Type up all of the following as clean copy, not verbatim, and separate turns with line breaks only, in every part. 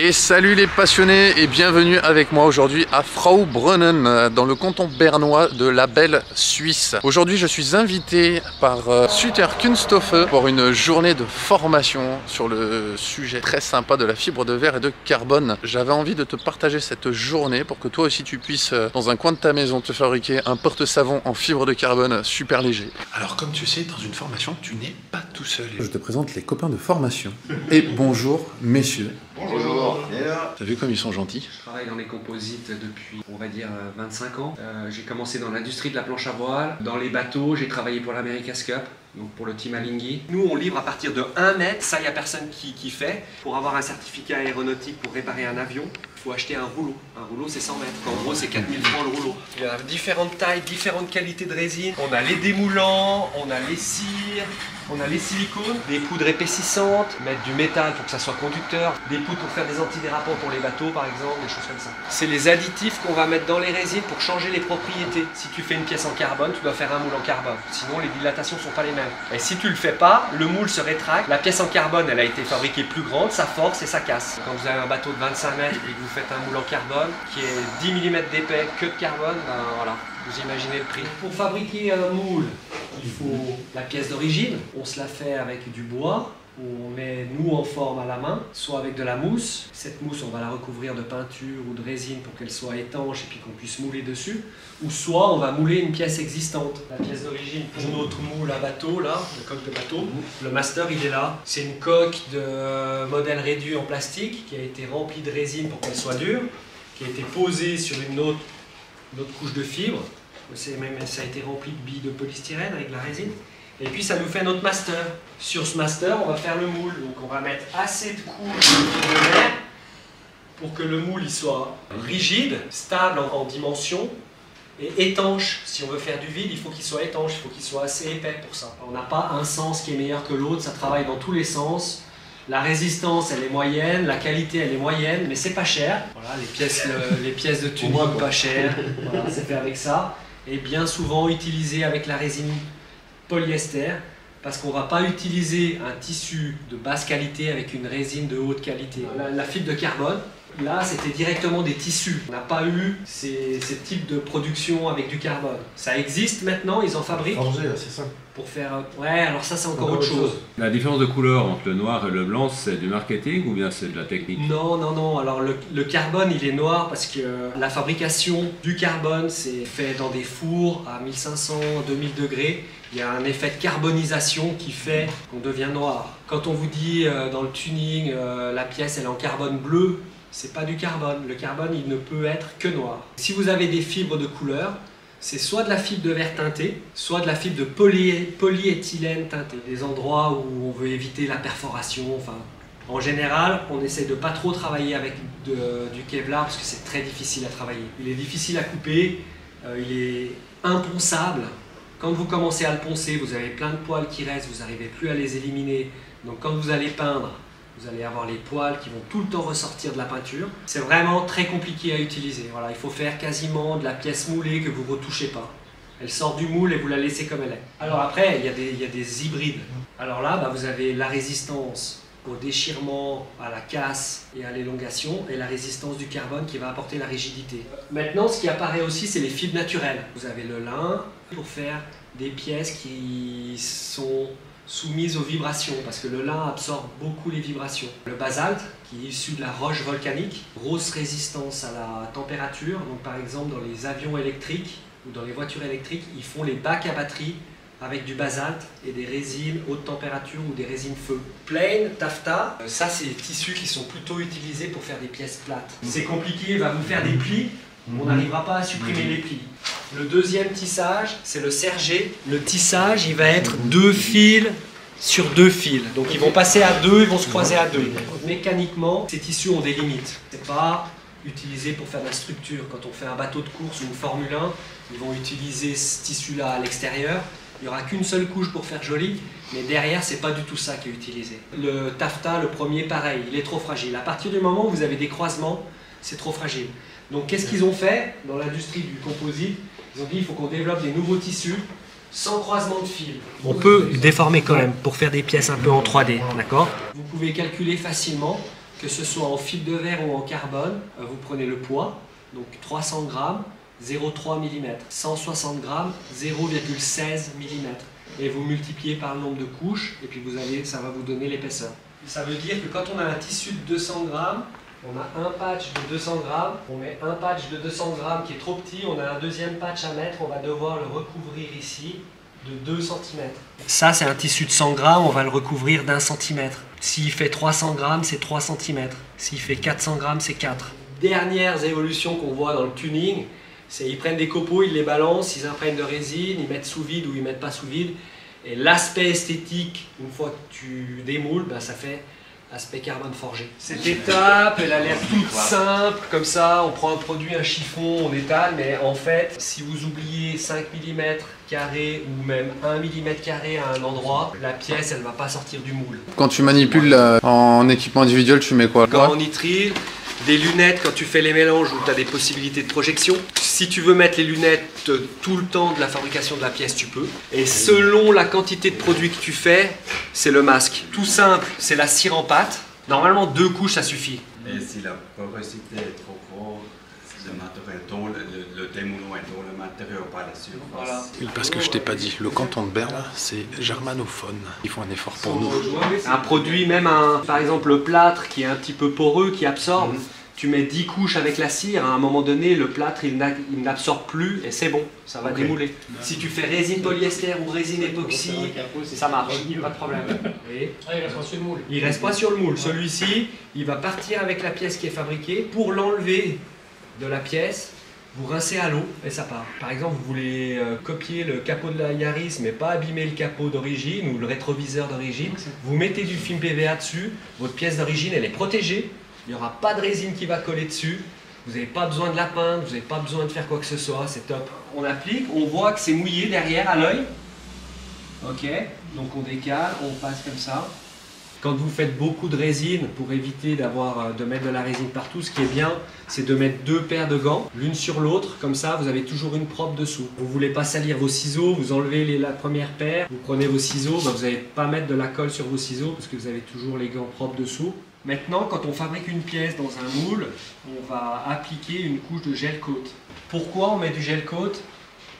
Et salut les passionnés et bienvenue avec moi aujourd'hui à Fraubrunnen dans le canton bernois de la belle Suisse. Aujourd'hui je suis invité par Suter Kunststoffe pour une journée de formation sur le sujet très sympa de la fibre de verre et de carbone. J'avais envie de te partager cette journée pour que toi aussi tu puisses dans un coin de ta maison te fabriquer un porte-savon en fibre de carbone super léger. Alors comme tu sais, dans une formation tu n'es pas tout seul. Je te présente les copains de formation. Et bonjour messieurs.
Bonjour.
T'as vu comme ils sont gentils?
Je travaille dans les composites depuis, on va dire, 25 ans. J'ai commencé dans l'industrie de la planche à voile. Dans les bateaux, j'ai travaillé pour l'America's Cup, donc pour le team Alinghi. Nous, on livre à partir de 1 mètre. Ça, il n'y a personne qui fait. Pour avoir un certificat aéronautique pour réparer un avion, il faut acheter un rouleau. Un rouleau, c'est 100 mètres. En gros, c'est 4000 francs le rouleau. Il y a différentes tailles, différentes qualités de résine. On a les démoulants, on a les cires, on a les silicones, des poudres épaississantes, mettre du métal pour que ça soit conducteur, des poudres pour faire des antidérapants pour les bateaux par exemple, des choses comme ça. C'est les additifs qu'on va mettre dans les résines pour changer les propriétés. Si tu fais une pièce en carbone, tu dois faire un moule en carbone, sinon les dilatations ne sont pas les mêmes. Et si tu le fais pas, le moule se rétracte, la pièce en carbone elle a été fabriquée plus grande, ça force et ça casse. Quand vous avez un bateau de 25 mètres et que vous faites un moule en carbone qui est 10 mm d'épais que de carbone, ben voilà. Vous imaginez le prix. Pour fabriquer un moule, il faut la pièce d'origine. On se la fait avec du bois, où on met nous en forme à la main, soit avec de la mousse. Cette mousse, on va la recouvrir de peinture ou de résine pour qu'elle soit étanche et puis qu'on puisse mouler dessus. Ou soit on va mouler une pièce existante. La pièce d'origine pour notre moule à bateau, là, le coque de bateau. Le master, il est là. C'est une coque de modèle réduit en plastique qui a été remplie de résine pour qu'elle soit dure, qui a été posée sur une autre couche de fibre. Ça a été rempli de billes de polystyrène avec de la résine. Et puis ça nous fait notre master. Sur ce master, on va faire le moule. Donc on va mettre assez de couches de verre pour que le moule il soit rigide, stable en dimension et étanche. Si on veut faire du vide, il faut qu'il soit étanche, il faut qu'il soit assez épais pour ça. On n'a pas un sens qui est meilleur que l'autre, ça travaille dans tous les sens. La résistance, elle est moyenne, la qualité, elle est moyenne, mais c'est pas cher. Voilà, les pièces de tuning, pas chères. Voilà, c'est fait avec ça. Et bien souvent utilisé avec la résine polyester, parce qu'on ne va pas utiliser un tissu de basse qualité avec une résine de haute qualité. La fibre de carbone, là, c'était directement des tissus. On n'a pas eu ces types de production avec du carbone. Ça existe maintenant, ils en fabriquent.
Forgé, c'est ça.
Pour faire... Ouais, alors ça, c'est encore autre chose.
La différence de couleur entre le noir et le blanc, c'est du marketing ou bien c'est de la technique?
Non, non, non. Alors le carbone, il est noir parce que la fabrication du carbone, c'est fait dans des fours à 1500, 2000 degrés. Il y a un effet de carbonisation qui fait qu'on devient noir. Quand on vous dit dans le tuning, la pièce elle est en carbone bleu, c'est pas du carbone. Le carbone, il ne peut être que noir. Si vous avez des fibres de couleur, c'est soit de la fibre de verre teintée, soit de la fibre de polyéthylène teintée. Des endroits où on veut éviter la perforation. Enfin, en général, on essaie de pas trop travailler avec du Kevlar parce que c'est très difficile à travailler. Il est difficile à couper, il est imponçable. Quand vous commencez à le poncer, vous avez plein de poils qui restent, vous n'arrivez plus à les éliminer. Donc quand vous allez peindre, vous allez avoir les poils qui vont tout le temps ressortir de la peinture. C'est vraiment très compliqué à utiliser. Voilà, il faut faire quasiment de la pièce moulée que vous ne retouchez pas. Elle sort du moule et vous la laissez comme elle est. Alors après, il y a des hybrides. Alors là, vous avez la résistance au déchirement, à la casse et à l'élongation, et la résistance du carbone qui va apporter la rigidité. Maintenant, ce qui apparaît aussi, c'est les fibres naturelles. Vous avez le lin pour faire des pièces qui sont soumises aux vibrations, parce que le lin absorbe beaucoup les vibrations. Le basalte, qui est issu de la roche volcanique, grosse résistance à la température. Donc par exemple, dans les avions électriques ou dans les voitures électriques, ils font les bacs à batterie avec du basalte et des résines haute température ou des résines feu. Plain, taffetas, ça c'est des tissus qui sont plutôt utilisés pour faire des pièces plates. C'est compliqué, il va vous faire des plis, on n'arrivera pas à supprimer les plis. Le deuxième tissage, c'est le sergé. Le tissage, il va être 2 fils sur 2 fils. Donc ils vont passer à 2, ils vont se croiser à 2. Mécaniquement, ces tissus ont des limites. C'est pas utilisé pour faire de la structure. Quand on fait un bateau de course ou une Formule 1, ils vont utiliser ce tissu-là à l'extérieur. Il n'y aura qu'une seule couche pour faire joli, mais derrière, c'est pas du tout ça qui est utilisé. Le taffetas, le premier, pareil, il est trop fragile. À partir du moment où vous avez des croisements, c'est trop fragile. Donc qu'est-ce qu'ils ont fait dans l'industrie du composite? Ils ont dit il faut qu'on développe des nouveaux tissus sans croisement de fil. On peut déformer quand même pour faire des pièces un peu en 3D, d'accord? Vous pouvez calculer facilement que ce soit en fil de verre ou en carbone, vous prenez le poids, donc 300 grammes, 0,3 mm, 160 grammes, 0,16 mm. Et vous multipliez par le nombre de couches, et puis ça va vous donner l'épaisseur. Ça veut dire que quand on a un tissu de 200 grammes, on a un patch de 200 grammes, on met un patch de 200 grammes qui est trop petit, on a un deuxième patch à mettre, on va devoir le recouvrir ici de 2 cm. Ça, c'est un tissu de 100 grammes, on va le recouvrir d'1 cm. S'il fait 300 grammes, c'est 3 cm. S'il fait 400 grammes, c'est 4. Dernières évolutions qu'on voit dans le tuning, c'est ils prennent des copeaux, ils les balancent, ils imprègnent de résine, ils mettent sous vide ou ils mettent pas sous vide. Et l'aspect esthétique, une fois que tu démoules, ça fait aspect carbone forgé. Cette étape, elle a l'air toute simple, comme ça, on prend un produit, un chiffon, on étale, mais en fait, si vous oubliez 5 mm carrés ou même 1 mm carré à un endroit, la pièce, elle ne va pas sortir du moule.
Quand tu manipules en équipement individuel, tu mets quoi?
Quand on nitrile, des lunettes quand tu fais les mélanges où tu as des possibilités de projection. Si tu veux mettre les lunettes tout le temps de la fabrication de la pièce, tu peux. Et selon la quantité de produit que tu fais, c'est le masque. Tout simple, c'est la cire en pâte. Normalement, 2 couches, ça suffit.
Et si la porosité est trop grande, le matériau tombe, le démoulement est dans le matériau, pas la surface.
Voilà.
Parce que je t'ai pas dit, le canton de Berne, c'est germanophone. Ils font un effort pour nous.
Un produit, même par exemple le plâtre qui est un petit peu poreux, qui absorbe, tu mets 10 couches avec la cire, à un moment donné, le plâtre il n'absorbe plus et c'est bon, ça va démouler. Si tu fais résine polyester ou résine époxy, ça marche, pas de problème. Il reste pas sur le moule. Il reste pas sur le moule. Celui-ci, il va partir avec la pièce qui est fabriquée. Pour l'enlever de la pièce, vous rincez à l'eau et ça part. Par exemple, vous voulez copier le capot de la Yaris mais pas abîmer le capot d'origine ou le rétroviseur d'origine, vous mettez du film PVA dessus, votre pièce d'origine elle est protégée, il n'y aura pas de résine qui va coller dessus, vous n'avez pas besoin de la peindre, vous n'avez pas besoin de faire quoi que ce soit, c'est top. On applique, on voit que c'est mouillé derrière à l'œil. Ok, donc on décale, on passe comme ça. Quand vous faites beaucoup de résine, pour éviter de mettre de la résine partout, ce qui est bien, c'est de mettre 2 paires de gants, l'une sur l'autre, comme ça vous avez toujours une propre dessous. Vous ne voulez pas salir vos ciseaux, vous enlevez la première paire, vous prenez vos ciseaux, vous n'allez pas mettre de la colle sur vos ciseaux parce que vous avez toujours les gants propres dessous. Maintenant, quand on fabrique une pièce dans un moule, on va appliquer une couche de gel coat. Pourquoi on met du gel coat?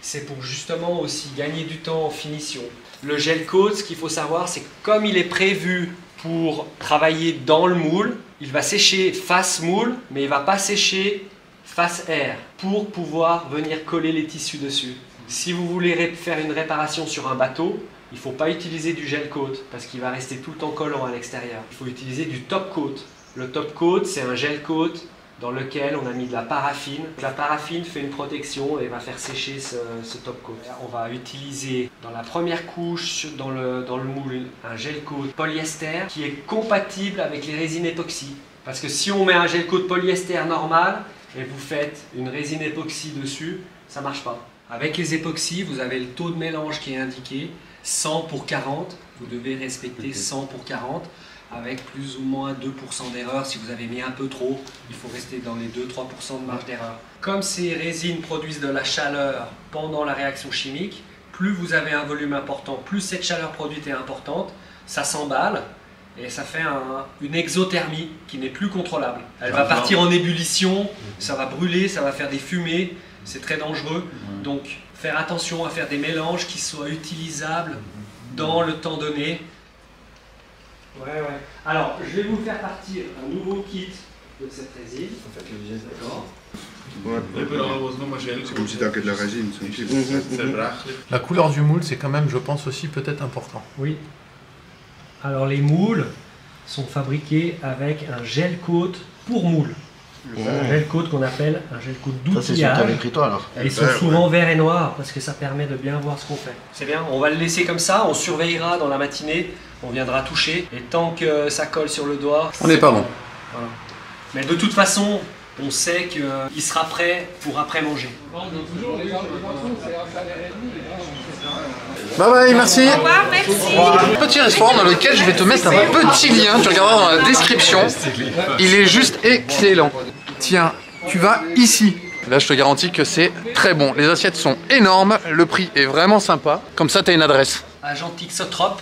C'est pour justement aussi gagner du temps en finition. Le gel coat, ce qu'il faut savoir, c'est que comme il est prévu pour travailler dans le moule, il va sécher face moule, mais il ne va pas sécher face air pour pouvoir venir coller les tissus dessus. Si vous voulez faire une réparation sur un bateau, il ne faut pas utiliser du gel coat parce qu'il va rester tout le temps collant à l'extérieur. Il faut utiliser du top coat. Le top coat, c'est un gel coat dans lequel on a mis de la paraffine. La paraffine fait une protection et va faire sécher ce top coat. On va utiliser dans la première couche, dans le moule, un gel coat polyester qui est compatible avec les résines époxy. Parce que si on met un gel coat polyester normal et vous faites une résine époxy dessus, ça ne marche pas. Avec les époxys, vous avez le taux de mélange qui est indiqué, 100 pour 40, vous devez respecter 100 pour 40. Avec plus ou moins 2% d'erreur. Si vous avez mis un peu trop, il faut rester dans les 2-3% de marge d'erreur. Comme ces résines produisent de la chaleur pendant la réaction chimique, plus vous avez un volume important, plus cette chaleur produite est importante, ça s'emballe et ça fait une exothermie qui n'est plus contrôlable. Elle va partir en ébullition, ça va brûler, ça va faire des fumées, c'est très dangereux. Donc faire attention à faire des mélanges qui soient utilisables dans le temps donné. Ouais. Alors, je vais vous faire partir un nouveau kit de cette résine. D'accord.
C'est comme si tu as que de la résine.
La couleur du moule, c'est quand même, je pense aussi, peut-être important.
Oui. Alors, les moules sont fabriqués avec un gel coat pour moule. Un gel coat qu'on appelle un gel coat d'outillage.
Ça, c'est écrit toi alors.
Ils sont souvent verts et noirs parce que ça permet de bien voir ce qu'on fait. C'est bien, on va le laisser comme ça, on surveillera dans la matinée, on viendra toucher et tant que ça colle sur le doigt,
on n'est pas bon.
Voilà. Mais de toute façon, on sait qu'il sera prêt pour après manger.
Bye bye, merci.
Au revoir, merci.
Petit restaurant dans lequel je vais te mettre un petit lien, tu regarderas dans la description. Il est juste excellent. Tiens, tu vas ici. Là, je te garantis que c'est très bon. Les assiettes sont énormes, le prix est vraiment sympa. Comme ça, tu as une adresse.
Agent Tixotrope,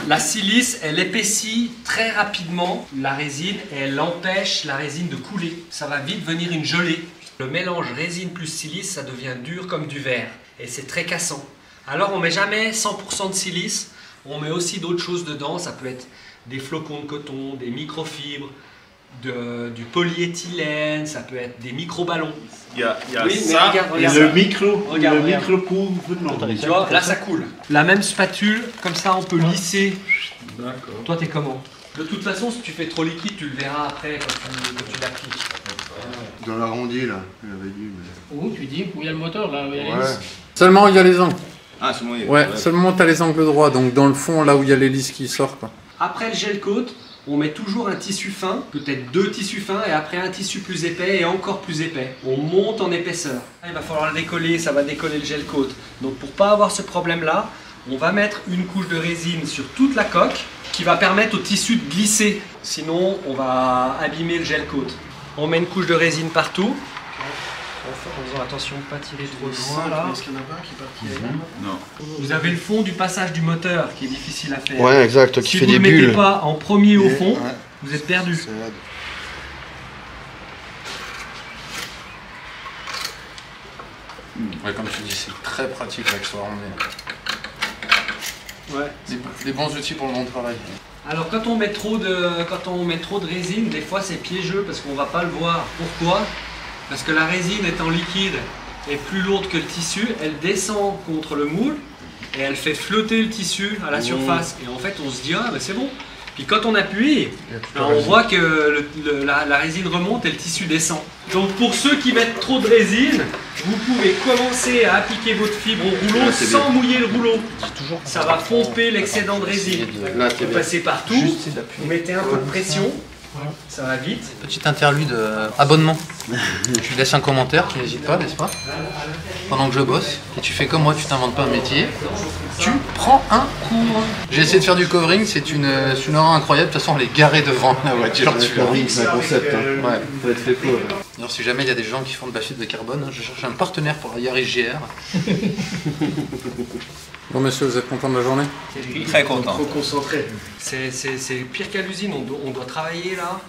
La silice, elle épaissit très rapidement la résine et elle empêche la résine de couler. Ça va vite venir une gelée. Le mélange résine plus silice, ça devient dur comme du verre et c'est très cassant. Alors on met jamais 100% de silice, on met aussi d'autres choses dedans. Ça peut être des flocons de coton, des microfibres, du polyéthylène, ça peut être des micro-ballons.
Il y a
Oui, mais
ça,
regarde,
et
regarde.
le micro,
Regarde,
le
regarde.
micro pour non.
Tu vois, là ça coule. La même spatule, comme ça on peut lisser.
D'accord.
Toi t'es comment? De toute façon, si tu fais trop liquide, tu le verras après quand tu l'appliques.
Dans l'arrondi là, j'avais dit. Mais...
Où tu dis où il y a le moteur là, où il y a les
Ouais.
vis.
Seulement il y a les angles.
Ah, c'est moi.
Ouais, seulement tu as les angles droits, donc dans le fond, là où il y a l'hélice qui sort, quoi.
Après le gel coat, on met toujours un tissu fin, peut-être 2 tissus fins, et après un tissu plus épais et encore plus épais. On monte en épaisseur. Il va falloir le décoller, ça va décoller le gel coat. Donc pour pas avoir ce problème-là, on va mettre une couche de résine sur toute la coque qui va permettre au tissu de glisser. Sinon, on va abîmer le gel coat. On met une couche de résine partout. En faisant attention de ne pas tirer trop loin là.
Est-ce qu'il y en a pas qui partent
Non.
Vous avez le fond du passage du moteur qui est difficile à faire.
Ouais, exact, qui
Si
fait
vous
des
ne le mettez
bulles.
pas en premier au
Et-
fond,
ouais.
vous êtes perdu.
C'est raide.
Ouais, comme tu dis, c'est très pratique avec ce rondé.
Ouais.
Des bons outils pour le bon travail.
Alors quand on met trop de résine, des fois c'est piégeux parce qu'on va pas le voir. Pourquoi? Parce que la résine étant liquide et plus lourde que le tissu, elle descend contre le moule et elle fait flotter le tissu à la surface. Et en fait on se dit ah ben c'est bon. Puis quand on appuie, on voit que la résine remonte et le tissu descend. Donc pour ceux qui mettent trop de résine, vous pouvez commencer à appliquer votre fibre au rouleau
Là, c'est
sans
bien.
mouiller le rouleau. Ça va pomper l'excédent de résine.
Là,
Vous
c'est bien.
passez partout, vous mettez un peu de pression, ça va vite.
Petit interlude abonnement. Tu laisses un commentaire, tu n'hésites pas, n'est-ce pas? Pendant que je bosse. Et tu fais comme moi, tu t'inventes pas un métier. Tu prends un cours. J'ai essayé de faire du covering, c'est une horreur incroyable. De toute façon, on est garé devant la voiture. Tu vois.
C'est un concept. Hein.
Ouais.
Faut être fait pour.
Alors, si jamais il y a des gens qui font de la fibre de carbone, je cherche un partenaire pour la Yaris GR. Bon, monsieur, vous êtes content de la journée?
Très content.
Trop concentré.
C'est pire qu'à l'usine, on doit travailler là,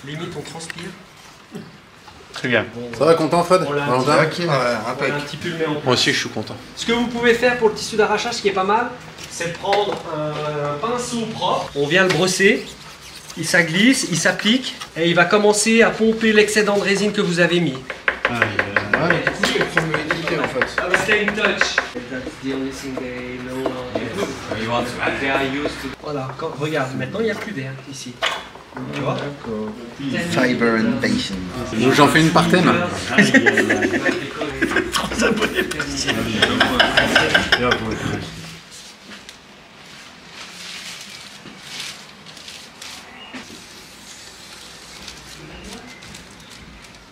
limite on transpire.
Très bien.
Ça va, content, Fred?
On l'a
Valentin?
on a un petit peu le met en place.
Moi aussi, je suis content.
Ce que vous pouvez faire pour le tissu d'arrachage, ce qui est pas mal, c'est de prendre un pinceau propre, on vient le brosser, ça glisse, il s'applique et il va commencer à pomper l'excédent de résine que vous avez mis.
Ouais, mais du coup, c'est prendre l'humidité en fait.
Stay in touch. That's the only thing they know. They are used to. Voilà, regarde, maintenant il n'y a plus d'air ici. Tu vois?
Fiber and basin.
J'en fais une par thème.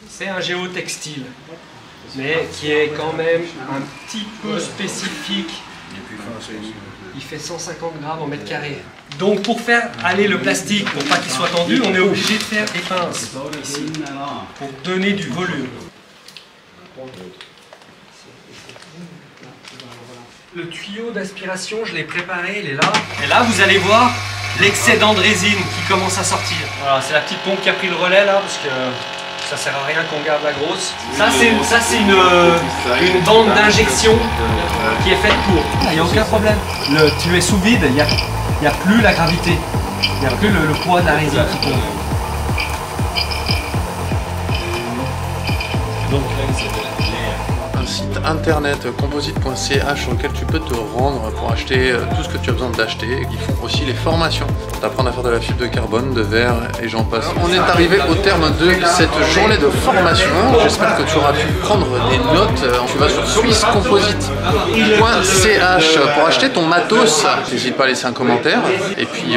C'est un géotextile, mais qui est quand même un petit peu spécifique. Il fait 150 grammes au mètre carré. Donc pour faire aller le plastique, pour pas qu'il soit tendu, on est obligé de faire des pinces ici, pour donner du volume. Le tuyau d'aspiration, je l'ai préparé, il est là. Et là, vous allez voir l'excédent de résine qui commence à sortir. Voilà, c'est la petite pompe qui a pris le relais là, parce que ça sert à rien qu'on garde la grosse. Ça c'est une bande d'injection qui est faite pour. Il n'y a aucun problème. Tu es sous vide, il n'y a plus la gravité. Il n'y a plus le poids de la résine qui tombe.
Un site internet composite.ch sur lequel tu peux te rendre pour acheter tout ce que tu as besoin d'acheter. Ils font aussi les formations pour t'apprendre à faire de la fibre de carbone, de verre et j'en passe. On est arrivé au terme de cette journée de formation. J'espère que tu auras pu prendre des notes. Tu vas sur swisscomposite.ch pour acheter ton matos. N'hésite pas à laisser un commentaire. Et puis